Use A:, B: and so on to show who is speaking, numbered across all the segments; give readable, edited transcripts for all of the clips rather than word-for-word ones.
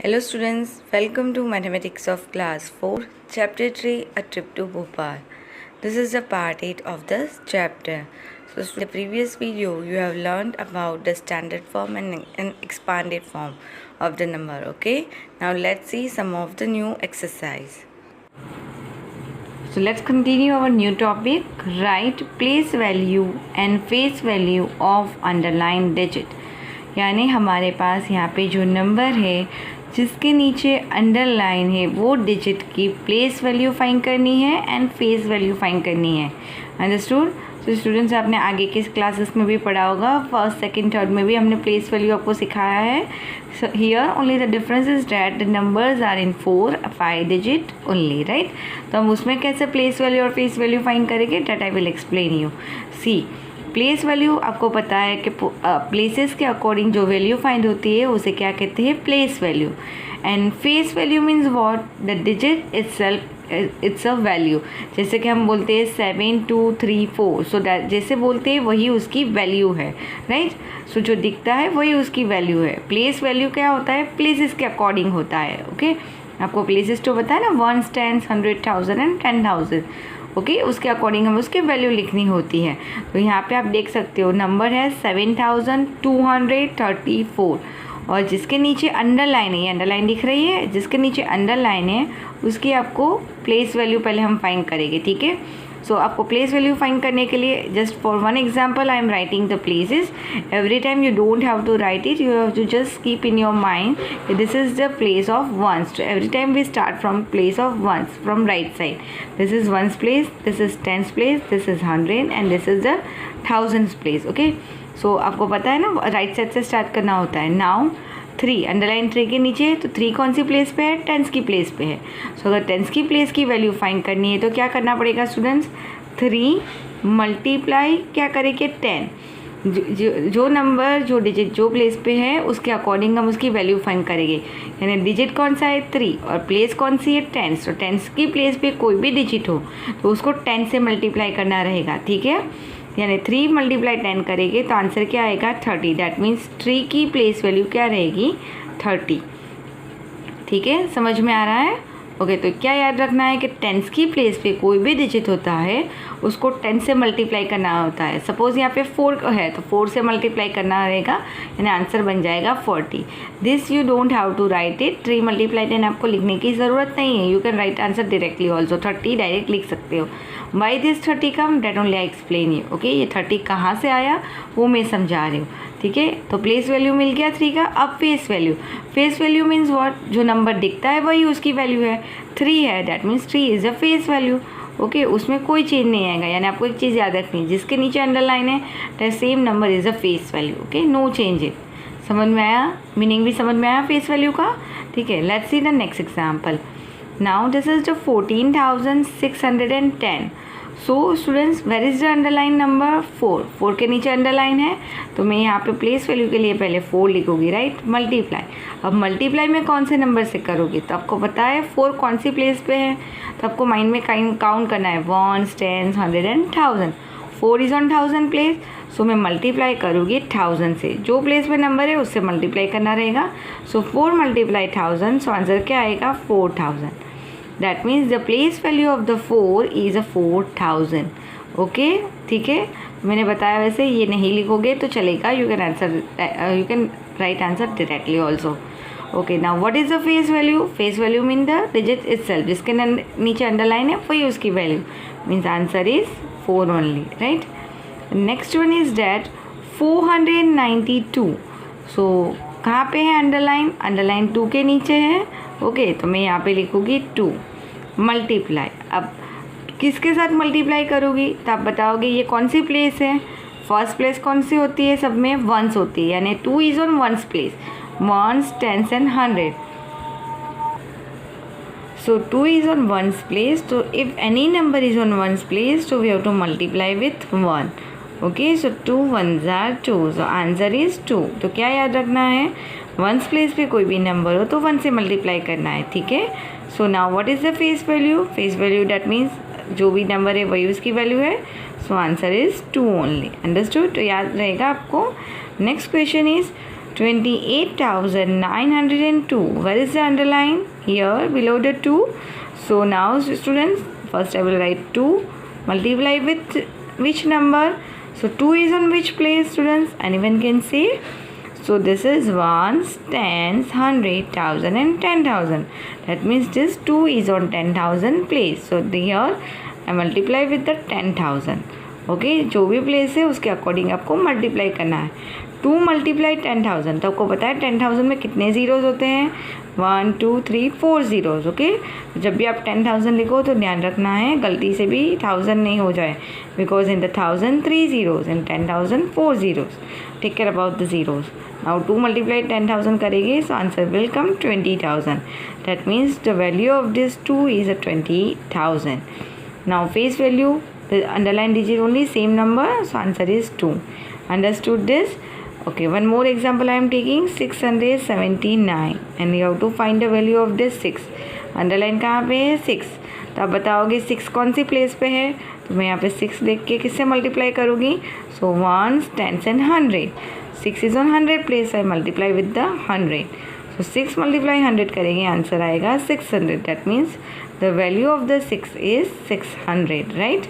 A: Hello students, welcome to Mathematics of Class 4, Chapter 3, A Trip to Bhopal. This is the part 8 of this chapter. So in the previous video, you have learned about the standard form and expanded form of the number, okay? Now let's see some of the new exercise. So let's continue our new topic. Write place value and face value of underlined digit. यानी हमारे पास यहाँ पे जो number है जिसके नीचे underline है वो डिजिट की प्लेस वैल्यू फाइंड करनी है एंड फेस वैल्यू फाइंड करनी है। अंडरस्टूड? तो स्टूडेंट्स आपने आगे के क्लासेस में भी पढ़ा होगा, फर्स्ट सेकंड थर्ड में भी हमने प्लेस वैल्यू आपको सिखाया है। So here only the difference is that the numbers are in 4-5 digit only, right? तो हम उसमें कैसे प्लेस वैल्यू और फेस वैल्यू फाइंड करेंगे, that I will explain you. See, place value आपको पता है कि प्लेसेस के अकॉर्डिंग जो वैल्यू फाइंड होती है उसे क्या कहते हैं, place value. And face value means what, the digit it's a value. जैसे कि हम बोलते हैं 7 2 3 4, सो दैट जैसे बोलते हैं वही उसकी वैल्यू है, राइट? सो जो दिखता है वही उसकी वैल्यू है। प्लेस वैल्यू क्या होता है, प्लेसेस के अकॉर्डिंग होता है, ओके? आपको प्लेसेस तो पता है ना, 1 10 100 1000 एंड 10,000, ओके? उसके अकॉर्डिंग हमें उसकी वैल्यू लिखनी होती है। तो यहाँ पे आप देख सकते हो नंबर है 7234 और जिसके नीचे अंडरलाइन है, ये अंडरलाइन दिख रही है, जिसके नीचे अंडरलाइन है उसकी आपको प्लेस वैल्यू पहले हम फाइंड करेंगे, ठीक है? सो आपको प्लेस वैल्यू फाइंड करने के लिए just for one example I am writing the places. Every time you don't have to write it, you have to just keep in your mind this is the place of ones. Every time we start from place of ones from right side. This is ones place, this is tens place, this is 100 and this is the thousands place, okay? So आपको पता है ना, right side से start करना होता है। Now 3, underline 3 के नीचे है तो 3 कौन सी प्लेस पे है, टेंस की प्लेस पे है। सो अगर टेंस की प्लेस की वैल्यू फाइंड करनी है तो क्या करना पड़ेगा स्टूडेंट्स, 3 मल्टीप्लाई क्या करेंगे 10। जो नंबर जो डिजिट जो प्लेस पे है उसके अकॉर्डिंग हम उसकी वैल्यू फाइंड करेंगे। यानी डिजिट कौन सा है 3 और प्लेस कौन सी है टेंस। तो टेंस की प्लेस पे कोई भी डिजिट हो तो उसको 10 से मल्टीप्लाई करना रहेगा, ठीक है? यानी 3 × 10 करेंगे तो आंसर क्या आएगा 30। दैट मीन्स 3 की प्लेस वैल्यू क्या रहेगी 30, ठीक है? समझ में आ रहा है? ओके, तो क्या याद रखना है कि टेंस की प्लेस पे कोई भी डिजिट होता है उसको 10 से मल्टीप्लाई करना होता है। सपोज़ यहाँ पे 4 है तो 4 से मल्टीप्लाई करना रहेगा, यानी आंसर बन जाएगा 40। This you don't have to write it, 3 × 10 आपको लिखने की ज़रूरत नहीं है। You can write answer directly also, 30 direct लिख सकते हो। Why this 30 come, that only I explain you, okay? ये 30 कहाँ से आया वो मैं समझा रही हूँ, ठीक है? तो प्लेस वैल्यू मिल गया 3 का। अब face value, face value means what, जो नंबर दिखता है वही उसकी वैल्यू है। 3 है, that means 3 is a face value, okay? उसमें कोई चेंज नहीं आएगा। यानी आपको एक चीज़ याद रखनी है, जिसके नीचे अंडरलाइन है that same number is a face value, okay? No change it. समझ में आया? मीनिंग भी समझ में आया फेस वैल्यू का, ठीक है? Let's see the next example. Now this is the 14,610। So students, where is the underline number 4 के नीचे अंडरलाइन है तो मैं यहाँ पे प्लेस वैल्यू के लिए पहले 4 लिखूँगी, राइट? मल्टीप्लाई, अब मल्टीप्लाई में कौन से नंबर से करोगी तो आपको पता है 4 कौन सी प्लेस पे है, तो आपको माइंड में काउंट करना है 1 10 100 एंड 1000। 4 इज़ ऑन 1000 प्लेस, सो मैं मल्टीप्लाई करूँगी 1000 से, जो प्लेस पे नंबर है उससे मल्टीप्लाई करना रहेगा। सो 4 × 1000, सो आंसर क्या आएगा 4000। That means the place value of the 4 is a 4000, okay? ठीक है, मैंने बताया वैसे ये नहीं लिखोगे तो चलेगा, you can write answer directly also, okay? Now what is the face value, face value mean the digit itself, जिसके नीचे अंडरलाइन है वही उसकी value, means answer is 4 only, right? Next one is that 492। सो कहाँ पे है अंडरलाइन, अंडरलाइन 2 के नीचे है, ओके? तो मैं यहाँ पे लिखूँगी 2 मल्टीप्लाई। अब किसके साथ मल्टीप्लाई करोगी तो आप बताओगे ये कौन सी प्लेस है। फर्स्ट प्लेस कौन सी होती है, सब में वंस होती है, यानी 2 is on ones place, 1 10 and 100। So 2 is on ones place, तो if any number is on ones place तो we have to multiply with 1, okay? So 2 1s are 2, so answer is 2। तो क्या याद रखना है, वंस प्लेस पे कोई भी नंबर हो तो 1 से मल्टीप्लाई करना है, ठीक है? सो now what is the face value, face value that means जो भी नंबर है वही उसकी वैल्यू है, सो आंसर इज़ 2 ओनली। अंडरस्टूड? तो याद रहेगा आपको। Next question is 28,902. Where is the underline? Here below the 2. So now students, first I will write 2 multiply with which number? So 2 is on which place, students? Anyone can say? So this is ones, tens, 100, 1000 and 10,000. That means this 2 is on 10,000 place. So here I multiply with the 10,000. Okay जो भी place है उसके according आपको multiply करना है. 2 multiply 10,000. तो आपको पता है 10,000 में कितने ज़ीरोज़ होते हैं? 1 2 3 4 ज़ीरोज़. ओके जब भी आप 10,000 लिखो तो ध्यान रखना है गलती से भी 1000 नहीं हो जाए, because in the 1000 3 zeros, in 10,000 4 zeros. Take care about the zeros. Now 2 multiply 10,000 करेंगे so answer will come 20,000. That means the value of this 2 is 20,000. Now face value, the underline digit only, same number, so answer is 2. Understood this? Okay, one more example I am taking. 679 and you have to find the value of this 6. underline कहाँ पे है? 6. तो आप बताओगे 6 कौन सी place पे है? तो मैं यहाँ पे 6 लिख के किससे मल्टीप्लाई करूँगी? सो 1s 10s and 100. 6 is on 100 place, I multiply with the 100. So 6 multiply 100 करेंगे, आंसर आएगा 600. That means the value of the 6 is 600, right?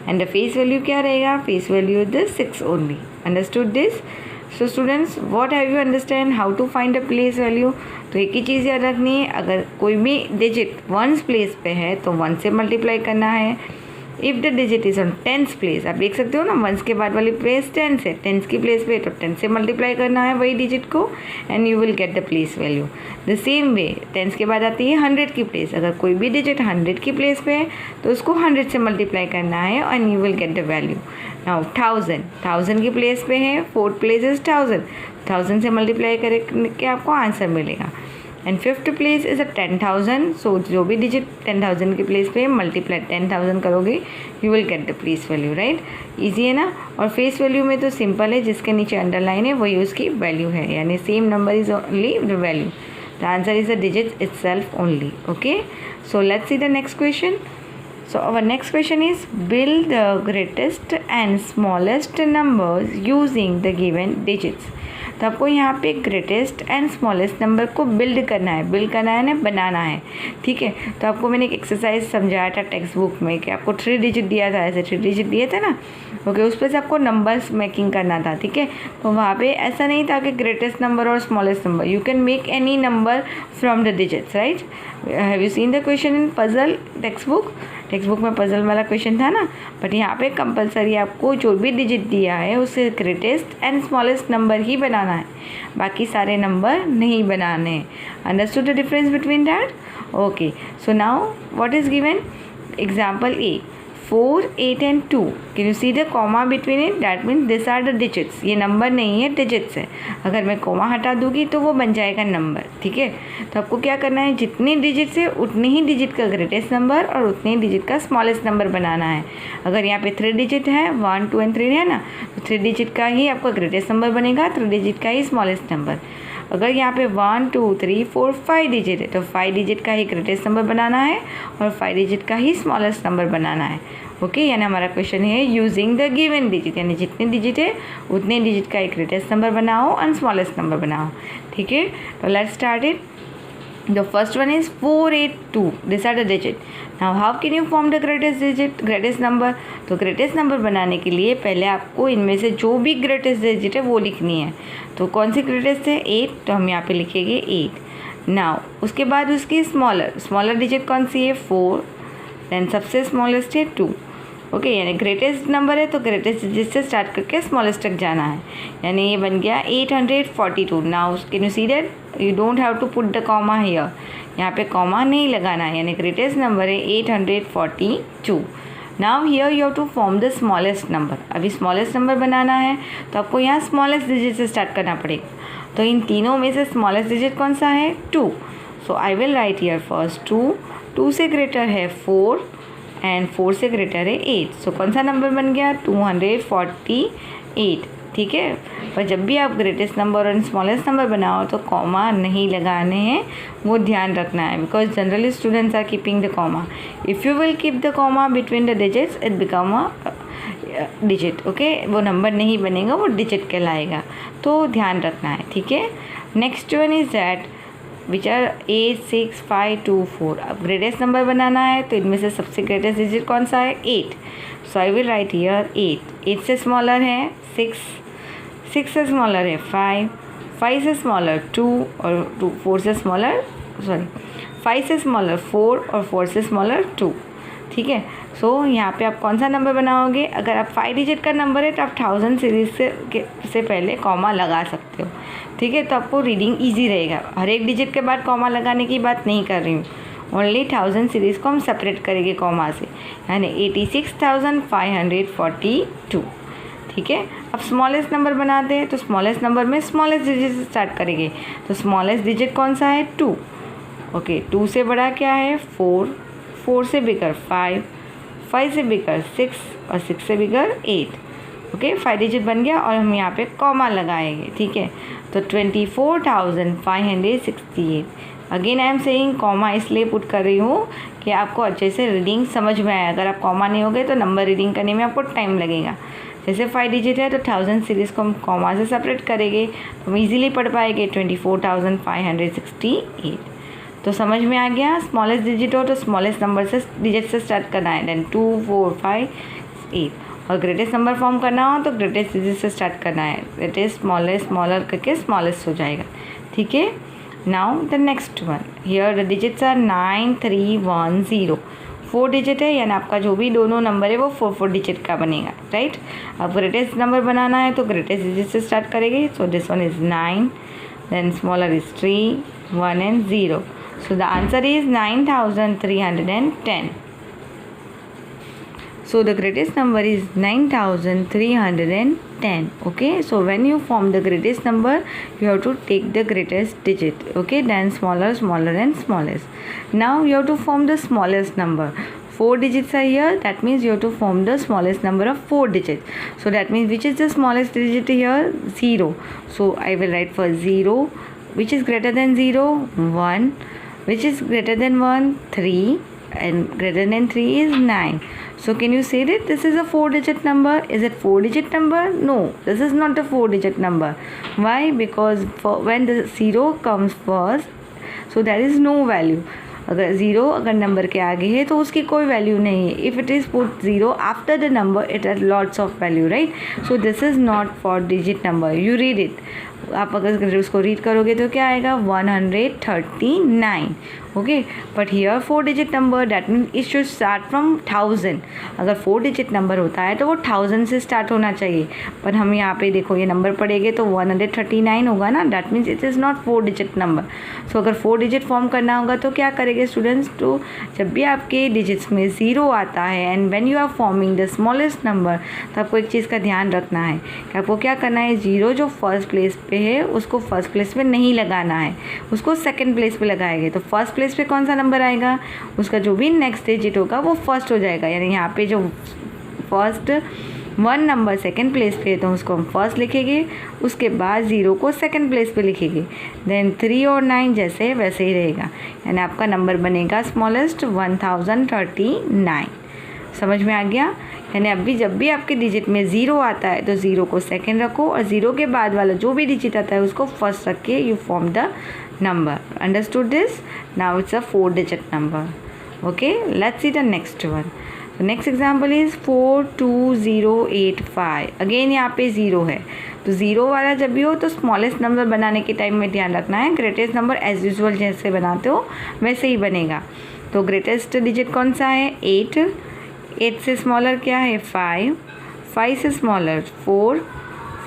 A: And the face value क्या रहेगा? Face value is the 6 only. Understood this? So students, what have you understand how to find a place value? तो एक ही चीज़ याद रखनी है, अगर कोई भी डिजिट वंस प्लेस पे है तो 1 से मल्टीप्लाई करना है. If the digit is on 10th place, आप देख सकते हो ना वंस के बाद वाली प्लेस 10 है, 10th की प्लेस पे तो 10 से मल्टीप्लाई करना है वही डिजिट को and you will get the place value. The same way 10 के बाद आती है 100 की प्लेस. अगर कोई भी डिजिट 100 की प्लेस पे है तो उसको 100 से मल्टीप्लाई करना है and you will get the value. Now 1000 की प्लेस पे है, 4th प्लेस इज 1000 से मल्टीप्लाई करके आपको आंसर मिलेगा. And 5th place is 10,000. सो जो भी डिजिट 10,000 की प्लेस पे मल्टीप्लाई 10,000 करोगे you will get the place value, right? Easy है ना. और फेस वैल्यू में तो सिंपल है, जिसके नीचे अंडरलाइन है वही उसकी वैल्यू है, यानी same number is only the value. The answer is the digit itself only. Okay, so let's see the next question. So our next question is build the greatest and smallest numbers using the given digits. तो आपको यहाँ पे greatest and smallest number को build करना है ना, बनाना है. ठीक है, तो आपको मैंने एक एक्सरसाइज समझाया था टेक्स्ट बुक में कि आपको 3 डिजिट दिया था, ऐसे 3 डिजिट दिए थे ना. ओके, उस पर से आपको नंबर्स मेकिंग करना था. ठीक है, तो वहाँ पे ऐसा नहीं था कि ग्रेटेस्ट नंबर और smallest number, you can make any number from the digits, right? Have you seen the question in puzzle text book में पजल वाला क्वेश्चन था ना. बट यहाँ पे कंपलसरी आपको जो भी डिजिट दिया है उससे ग्रेटेस्ट एंड स्मॉलेस्ट नंबर ही बनाना है, बाकी सारे नंबर नहीं बनाने हैं. Understood the difference between that? Okay, so now what is given? Example a 4, 8 and 2. Can you see the comma between it? That means this are the digits. ये number नहीं है, डिजिट्स है. अगर मैं कॉमा हटा दूंगी तो वो बन जाएगा नंबर. ठीक है, तो आपको क्या करना है, जितनी डिजिट्स है उतनी ही डिजिट का ग्रेटेस्ट नंबर और उतनी ही डिजिट का स्मॉलेस्ट नंबर बनाना है. अगर यहाँ पे 3 डिजिट है, 1 2 and 3 है ना, तो 3 डिजिट का ही आपका ग्रेटेस्ट नंबर बनेगा, 3 डिजिट का ही स्मॉलेस्ट नंबर. अगर यहाँ पे 1 2 3 4 5 डिजिट है तो 5 डिजिट का ही ग्रेटेस्ट नंबर बनाना है और 5 डिजिट का ही स्मॉलेस्ट नंबर बनाना है. ओके, यानी हमारा क्वेश्चन है यूजिंग द गिवन डिजिट, यानी जितने डिजिट है उतने डिजिट का एक ग्रेटेस्ट नंबर बनाओ एंड स्मॉलेस्ट नंबर बनाओ. ठीक है, तो let's start it. The first one is 4, 8, 2. These are the digit. Now how can you form the greatest digit, greatest number? तो greatest number बनाने के लिए पहले आपको इनमें से जो भी greatest digit है वो लिखनी है. तो कौन सी greatest है? 8. तो हम यहाँ पे लिखेंगे 8. Now उसके बाद उसकी स्मॉलर डिजिट कौन सी है? 4. देन सबसे स्मॉलेस्ट है 2. ओके, यानी ग्रेटेस्ट नंबर है तो ग्रेटेस्ट डिजिट से स्टार्ट करके स्मॉलेस्ट तक जाना है. यानी ये बन गया 842. Now can you see that you don't have to put the comma here. यहाँ पे कॉमा नहीं लगाना है, यानी ग्रेटेस्ट नंबर है 842. Now here you have to form the smallest number. अभी स्मॉलेस्ट नंबर बनाना है तो आपको यहाँ स्मॉलेस्ट डिजिट से स्टार्ट करना पड़ेगा. तो इन तीनों में से स्मॉलेस्ट डिजिट कौन सा है? 2. So I will write here first 2. 2 से ग्रेटर है 4 एंड 4 से ग्रेटर है 8. सो कौन सा नंबर बन गया? 248. ठीक है, पर जब भी आप ग्रेटेस्ट नंबर और स्मॉलेस्ट नंबर बनाओ तो कॉमा नहीं लगाने हैं, वो ध्यान रखना है, because generally students are keeping the comma. If you will keep the comma between the digits it become digit, okay, वो नंबर नहीं बनेगा, वो डिजिट कहलाएगा, तो ध्यान रखना है, ठीक है। Next one is that which are 8, 6, 5, 2, 4। अब ग्रेटेस्ट नंबर बनाना है तो इनमें से सबसे ग्रेटेस्ट डिजिट कौन सा है? 8। सो आई विल राइट हियर 8। 8 से स्मॉलर है 6, 6 से स्मॉलर है 5, 5 से स्मॉलर 2 और 4 से स्मॉलर 5 से स्मॉलर 4 और 4 से स्मॉलर 2, ठीक है। सो यहाँ पे आप कौन सा नंबर बनाओगे? अगर आप 5 डिजिट का नंबर है तो आप 1000 सीरीज से पहले कॉमा लगा सकते हो, ठीक है, तो आपको रीडिंग इजी रहेगा। हर एक डिजिट के बाद कॉमा लगाने की बात नहीं कर रही हूँ, ओनली 1000 सीरीज़ को हम सेपरेट करेंगे कॉमा से, यानी 86,542, ठीक है। अब स्मॉलेस्ट नंबर बनाते हैं, तो स्मॉलेस्ट नंबर में स्मॉलेस्ट डिजिट से स्टार्ट करेंगे, तो स्मॉलेस्ट डिजिट कौन सा है? 2, ओके। 2 से बड़ा क्या है? 4, 4 से बिगर 5, 5 से बिगर 6 और 6 से बिगर 8, ओके। 5 डिजिट बन गया और हम यहाँ पे कॉमा लगाएंगे, ठीक है, तो 24,568। Again I am saying comma इसलिए पुट कर रही हूँ कि आपको अच्छे से रीडिंग समझ में आए। अगर आप कॉमा नहीं होगे तो नंबर रीडिंग करने में आपको टाइम लगेगा। जैसे 5 डिजिट है तो 1000 सीरीज़ को हम कॉमा से सेपरेट करेंगे तो हम इजीली पढ़ पाएंगे 24,568। तो समझ में आ गया? स्मॉलेस्ट डिजिट हो तो स्मॉलेस्ट नंबर से डिजिट से स्टार्ट करना है, देन 2, 4, 5, 8। और ग्रेटेस्ट नंबर फॉर्म करना हो तो ग्रेटेस्ट डिजिट से स्टार्ट करना है, दैट इज स्मॉलेस्ट स्मॉलर करके स्मॉलेस्ट हो जाएगा, ठीक है। Now the next one, here the digits are 9, 3, 1, 0। 4 digit है, यानी आपका जो भी दोनों नंबर है वो 4 डिजिट का बनेगा, राइट। अब ग्रेटेस्ट नंबर बनाना है तो ग्रेटेस्ट डिजिट से स्टार्ट करेंगे, so this one is 9, then smaller is 3, 1 and 0। So the answer is 9,310. So the greatest number is 9,310. Okay. So when you form the greatest number, you have to take the greatest digit. Okay. Then smaller, smaller and smallest. Now you have to form the smallest number. 4 digits are here. That means you have to form the smallest number of 4 digits. So that means which is the smallest digit here? 0. So I will write for 0. Which is greater than 0? 1. Which is greater than 1? 3, and greater than 3 is 9. So can you say that this is a 4 digit number? Is it 4 digit number? No, this is not a 4 digit number. Why? Because when the 0 comes first, so there is no value. अगर 0 अगर number के आगे है तो उसकी कोई value नहीं है। If it is put 0 after the number it has lots of value, right. So this is not for digit number, you read it. आप अगर उसको रीड करोगे तो क्या आएगा? 139, okay. But here 4 digit number, that means it should start from 1000। अगर 4 digit number होता है तो वो 1000 से स्टार्ट होना चाहिए, पर हम यहाँ पे देखो ये नंबर पढ़ेंगे तो 139 होगा ना, that means it is not 4 digit number. So अगर 4 डिजिट फॉर्म करना होगा तो क्या करेंगे स्टूडेंट्स? तो जब भी आपके डिजिट्स में 0 आता है and when you are forming the smallest number, तो आपको एक चीज़ का ध्यान रखना है कि आपको क्या करना है, 0 जो फर्स्ट प्लेस पे है उसको फर्स्ट प्लेस पे नहीं लगाना है, उसको सेकंड प्लेस पे लगाएंगे। तो फर्स्ट प्लेस पे कौन सा नंबर आएगा? उसका जो भी नेक्स्ट डिजिट होगा वो फर्स्ट हो जाएगा। यानी यहाँ पे जो फर्स्ट 1 नंबर सेकंड प्लेस पे है तो उसको हम फर्स्ट लिखेंगे, उसके बाद 0 को सेकंड प्लेस पे लिखेंगे, देन 3 और 9 जैसे वैसे ही रहेगा, यानी आपका नंबर बनेगा स्मॉलेस्ट 1039। समझ में आ गया? यानी अभी जब भी आपके डिजिट में 0 आता है तो 0 को सेकंड रखो और 0 के बाद वाला जो भी डिजिट आता है उसको फर्स्ट रख के you form the number. Understood this? Now it's a 4 digit number. Okay, let's see the next one. So next example is 42085. Again यहाँ पे 0 है, तो 0 वाला जब भी हो तो स्मॉलेस्ट नंबर बनाने के टाइम में ध्यान रखना है, ग्रेटेस्ट नंबर एज यूजुअल जैसे बनाते हो वैसे ही बनेगा। तो ग्रेटेस्ट डिजिट कौन सा है? 8। 8 से स्मॉलर क्या है? 5। 5 से स्मॉलर 4।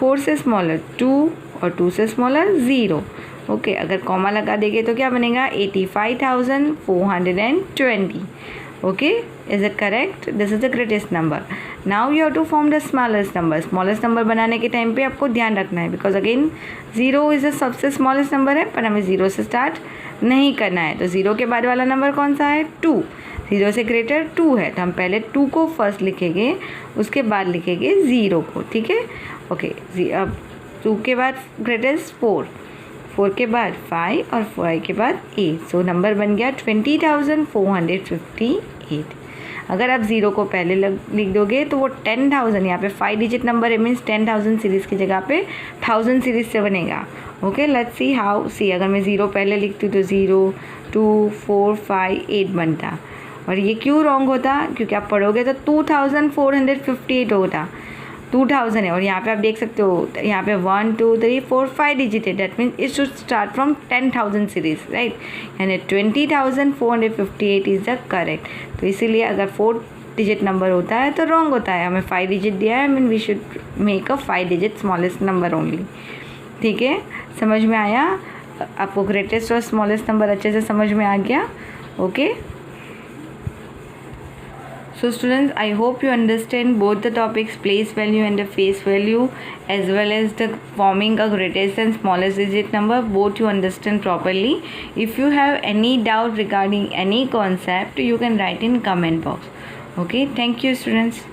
A: 4 से स्मॉलर 2 और 2 से स्मॉलर 0। ओके, अगर कॉमा लगा देंगे तो क्या बनेगा? 85,420। Okay, is it correct? This is the greatest number. Now you have to form the smallest number. Smallest number बनाने के टाइम पे आपको ध्यान रखना है, बिकॉज अगेन 0 इज द सबसे स्मॉलेस्ट नंबर है, पर हमें 0 से स्टार्ट नहीं करना है। तो 0 के बाद वाला नंबर कौन सा है? 2। 0 से ग्रेटर 2 है तो हम पहले 2 को फर्स्ट लिखेंगे, उसके बाद लिखेंगे 0 को, ठीक है। ओके, अब 2 के बाद ग्रेटेस्ट 4, 4 के बाद 5 और 5 के बाद 8। सो नंबर बन गया 20,458। अगर आप 0 को पहले लिख दोगे तो वो 10,000 यहाँ पे 5 डिजिट नंबर है, मीन्स 10,000 सीरीज़ की जगह पे 1000 सीरीज़ से बनेगा। Okay, let's see how. See अगर मैं 0 पहले लिखती हूँ तो 0 2 4 5 8 बनता। और ये क्यों रॉन्ग होता, क्योंकि आप पढ़ोगे तो 2458 होता। 2000 है और यहाँ पे आप देख सकते हो यहाँ पे 1 2 3 4 5 डिजिट है, that means it should start from 10,000 series, right, यानी 20,458 इज़ द करेक्ट। तो इसीलिए अगर 4 डिजिट नंबर होता है तो रॉन्ग होता है। हमें 5 डिजिट दिया है, mean we should make a 5 digit smallest number only. ठीक है, समझ में आया आपको? ग्रेटेस्ट और स्मॉलेस्ट नंबर अच्छे से समझ में आ गया? Okay, so students, I hope you understand both the topics, place value and the face value, as well as the forming a greatest and smallest digit number, both you understand properly. If you have any doubt regarding any concept, you can write in comment box. Okay, thank you students.